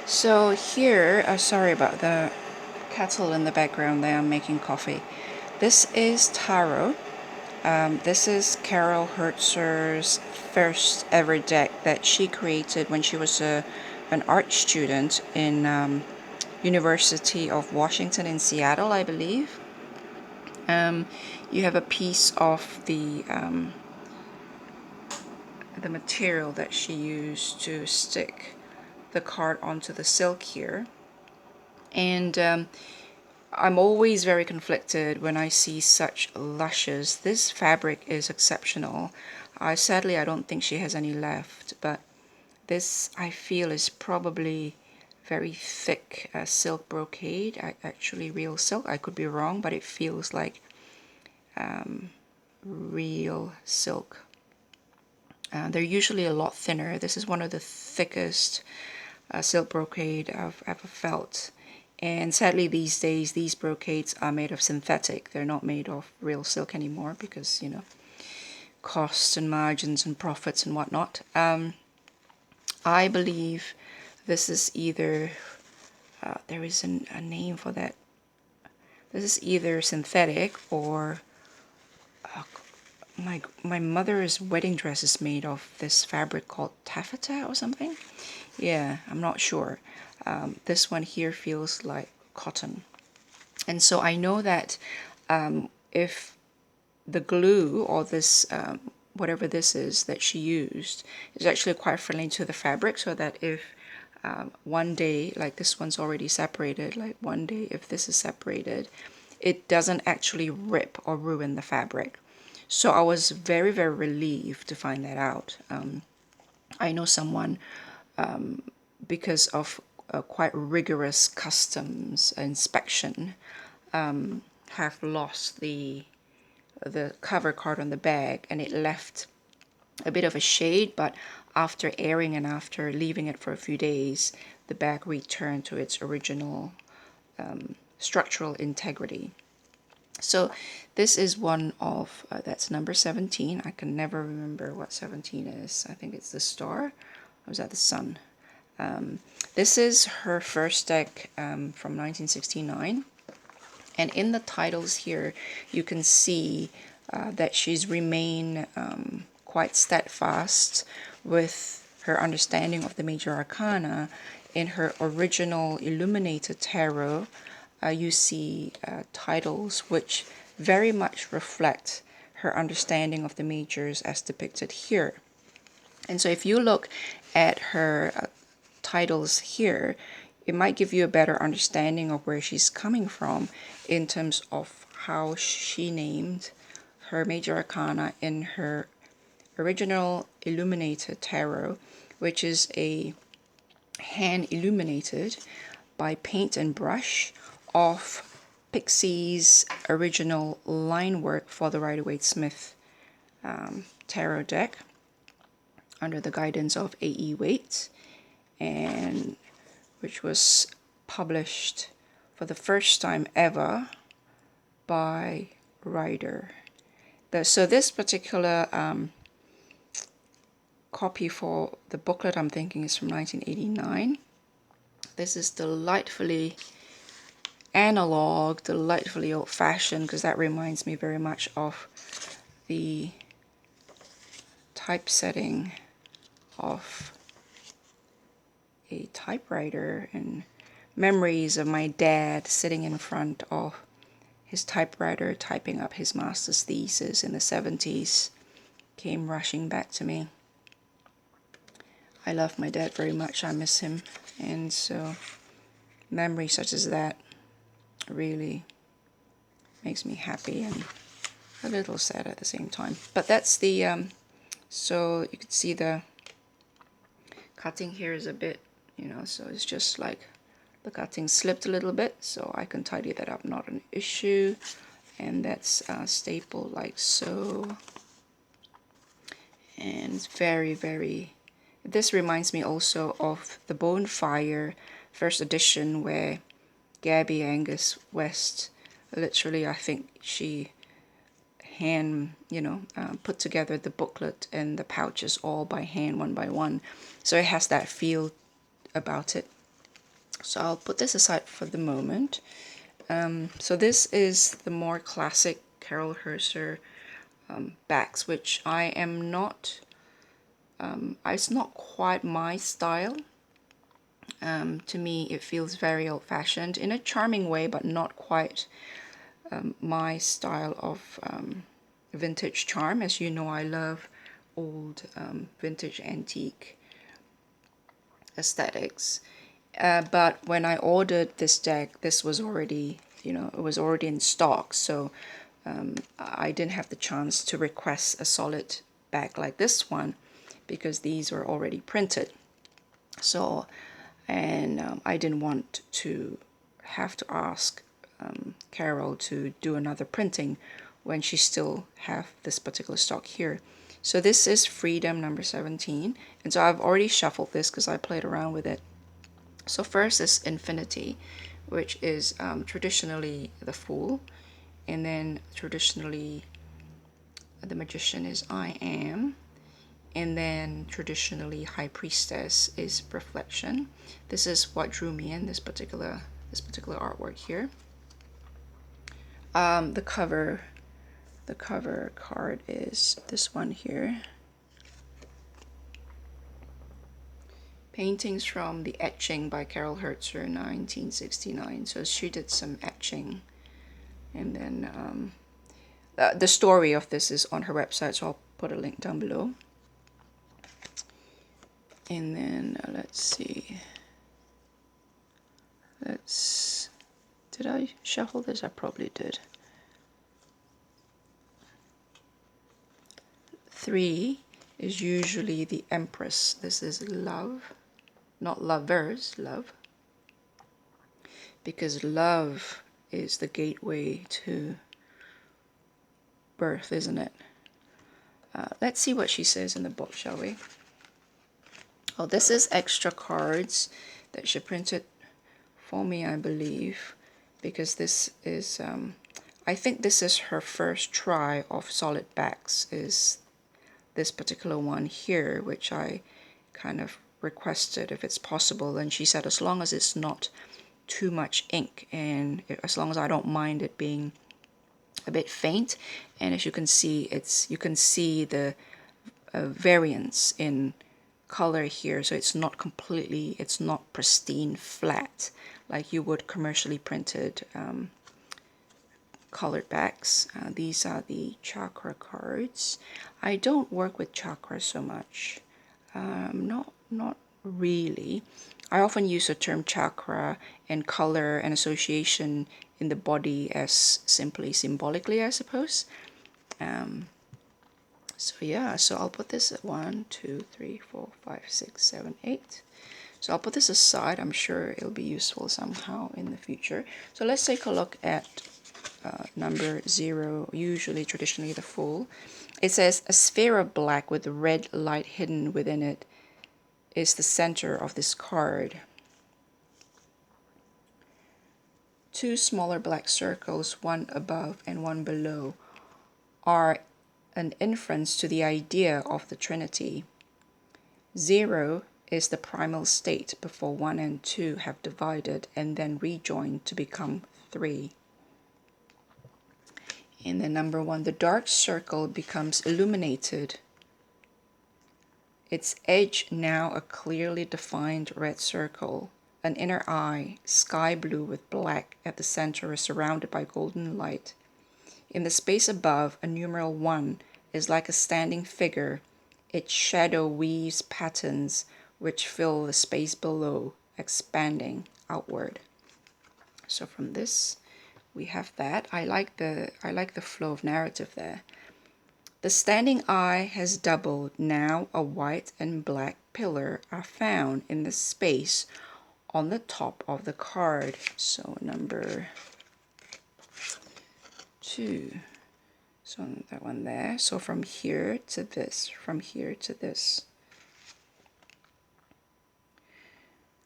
So here, sorry about the kettle in the background there, I'm making coffee. This is Taro. This is Carol Hertzer's first ever deck that she created when she was an art student in University of Washington in Seattle, I believe. You have a piece of the material that she used to stick the card onto the silk here. And I'm always very conflicted when I see such luscious. This fabric is exceptional. Sadly, I don't think she has any left, but this I feel is probably very thick silk brocade. Actually, real silk. I could be wrong, but it feels like real silk. They're usually a lot thinner. This is one of the thickest silk brocade I've ever felt. And sadly, these days, these brocades are made of synthetic. They're not made of real silk anymore because, costs and margins and profits and whatnot. I believe this is either, there is a name for that. This is either synthetic or my mother's wedding dress is made of this fabric called taffeta or something. Yeah, I'm not sure. This one here feels like cotton. And so I know that if the glue or this, whatever this is that she used, is actually quite friendly to the fabric, so that if one day, like this one's already separated, like one day if this is separated, it doesn't actually rip or ruin the fabric. So I was very, very relieved to find that out. I know someone, because of a quite rigorous customs inspection, have lost the cover card on the bag, and it left a bit of a shade, but after airing and after leaving it for a few days, the bag returned to its original structural integrity. So this is one of, that's number 17. I can never remember what 17 is. I think it's the star. Or was that the sun? This is her first deck from 1969. And in the titles here, you can see that she's remained quite steadfast with her understanding of the major arcana. In her original illuminated tarot, you see titles which very much reflect her understanding of the majors as depicted here. And so if you look at her titles here, it might give you a better understanding of where she's coming from in terms of how she named her major arcana in her original illuminated tarot, which is a hand illuminated by paint and brush of Pixie's original line work for the Rider-Waite-Smith tarot deck under the guidance of A.E. Waite, and which was published for the first time ever by Rider. So this particular copy for the booklet, I'm thinking, is from 1989. This is delightfully analog, delightfully old-fashioned, because that reminds me very much of the typesetting of a typewriter and memories of my dad sitting in front of his typewriter typing up his master's thesis in the 70s came rushing back to me. I love my dad very much. I miss him. And so memories such as that really makes me happy and a little sad at the same time. But that's the, so you can see the cutting here is a bit, so it's just like the cutting slipped a little bit, so I can tidy that up, not an issue. And that's stapled like so. And it's very, very, this reminds me also of the Bonefire first edition, where Gabby Angus West, literally, I think she hand, put together the booklet and the pouches all by hand, one by one. So it has that feel about it. So I'll put this aside for the moment. So this is the more classic Carol Herzer bags, which I am not, it's not quite my style. To me, it feels very old-fashioned in a charming way, but not quite my style of vintage charm. As you know, I love old vintage antique aesthetics. But when I ordered this deck, this was already, it was already in stock. So I didn't have the chance to request a solid bag like this one because these were already printed. So, and I didn't want to have to ask Carol to do another printing when she still have this particular stock here. So this is Freedom number 17, and so I've already shuffled this because I played around with it. So first is Infinity, which is traditionally the Fool, and then traditionally the Magician is I Am, and then traditionally High Priestess is Reflection. This is what drew me in this particular artwork here. The cover card is this one here. Paintings from the Etching by Carol Herzer in 1969. So she did some etching, and then the story of this is on her website, so I'll put a link down below. And then let's see. Did I shuffle this? I probably did. 3 is usually the Empress. This is Love, not lovers, love. Because love is the gateway to birth, isn't it? Let's see what she says in the book, shall we? Oh, this is extra cards that she printed for me, I believe, because this is, I think this is her first try of solid backs, is this particular one here, which I kind of requested if it's possible, and she said as long as it's not too much ink, and as long as I don't mind it being a bit faint. And as you can see, you can see the variance in color here, so it's not completely, it's not pristine flat like you would commercially printed colored backs. These are the chakra cards. I don't work with chakra so much, not really. I often use the term chakra and color and association in the body as simply symbolically, I suppose. So yeah, so I'll put this at 1, 2, 3, 4, 5, 6, 7, 8. So I'll put this aside. I'm sure it'll be useful somehow in the future. So let's take a look at number 0, usually traditionally the Fool. It says a sphere of black with red light hidden within it is the center of this card. 2 smaller black circles, one above and one below, are an inference to the idea of the Trinity. 0 is the primal state before 1 and 2 have divided and then rejoined to become 3. In the number 1, the dark circle becomes illuminated, its edge now a clearly defined red circle. An inner eye, sky blue with black at the center, is surrounded by golden light. In the space above, a numeral 1 is like a standing figure. Its shadow weaves patterns which fill the space below, expanding outward. So from this, we have that. I like the flow of narrative there. The standing eye has doubled. Now a white and black pillar are found in the space on the top of the card. So number 2. So that one there. So from here to this, from here to this.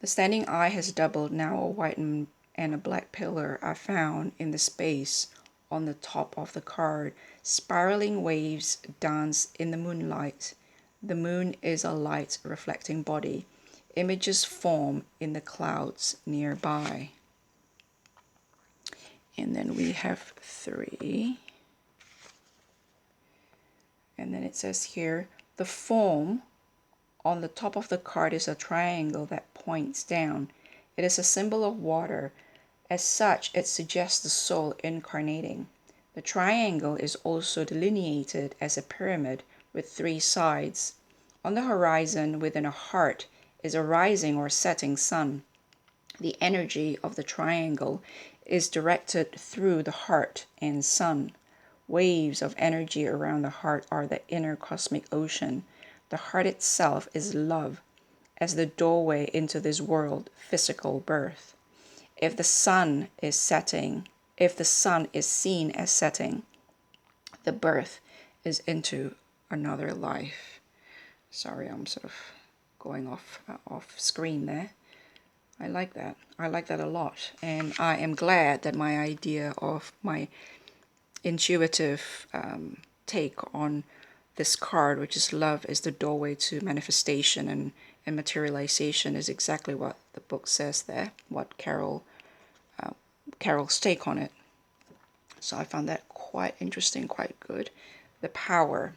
The standing eye has doubled. Now a white and a black pillar are found in the space on the top of the card. Spiraling waves dance in the moonlight. The moon is a light reflecting body. Images form in the clouds nearby. And then we have 3. And then it says here, the form on the top of the card is a triangle that points down. It is a symbol of water. As such, it suggests the soul incarnating. The triangle is also delineated as a pyramid with 3 sides. On the horizon within a heart is a rising or setting sun. The energy of the triangle is directed through the heart and sun. Waves of energy around the heart are the inner cosmic ocean. The heart itself is love, as the doorway into this world, physical birth. If the sun is seen as setting, the birth is into another life. Sorry, I'm sort of going off screen there. I like that. I like that a lot. And I am glad that my idea of my intuitive take on this card, which is love is the doorway to manifestation and materialization, is exactly what the book says there, what Carol's take on it. So I found that quite interesting, quite good. The power.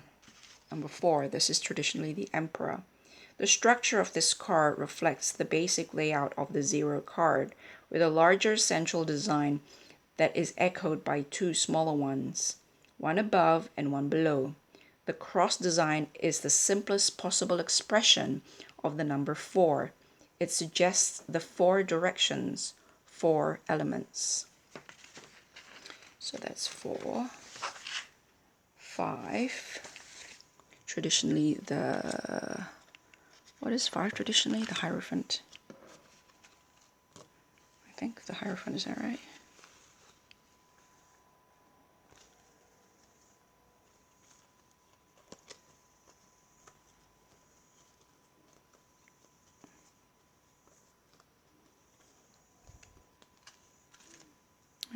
Number 4, this is traditionally the Emperor. The structure of this card reflects the basic layout of the 0 card, with a larger central design that is echoed by 2 smaller ones, one above and one below. The cross design is the simplest possible expression of the number 4. It suggests the 4 directions, 4 elements. So that's 4. 5. Traditionally what is 5 traditionally? The Hierophant. I think the Hierophant, is that right?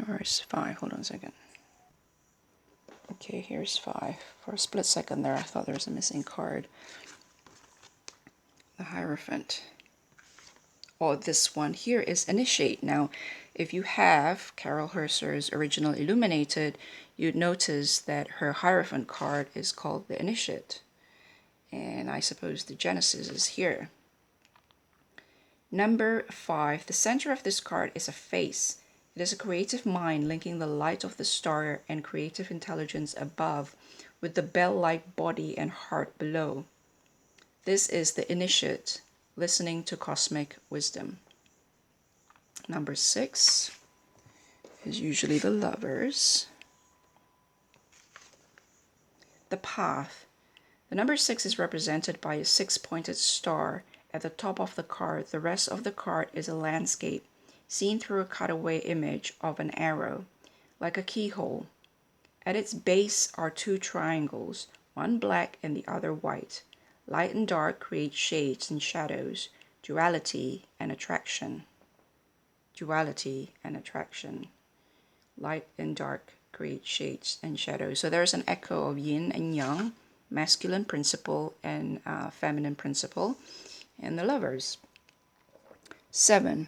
Where's 5? Hold on a second. Okay, here's 5. For a split second there, I thought there was a missing card. The Hierophant. Oh, this one here is Initiate. Now, if you have Carol Herzer's original Illuminated, you'd notice that her Hierophant card is called the Initiate. And I suppose the Genesis is here. Number 5. The center of this card is a face. It is a creative mind linking the light of the star and creative intelligence above with the bell-like body and heart below. This is the Initiate, listening to cosmic wisdom. Number 6 is usually the Lovers. The Path. The number 6 is represented by a 6-pointed star at the top of the card. The rest of the card is a landscape, seen through a cutaway image of an arrow, like a keyhole. At its base are 2 triangles, one black and the other white. Light and dark create shades and shadows, duality and attraction. Duality and attraction. Light and dark create shades and shadows. So there's an echo of yin and yang, masculine principle and feminine principle, and the Lovers. 7.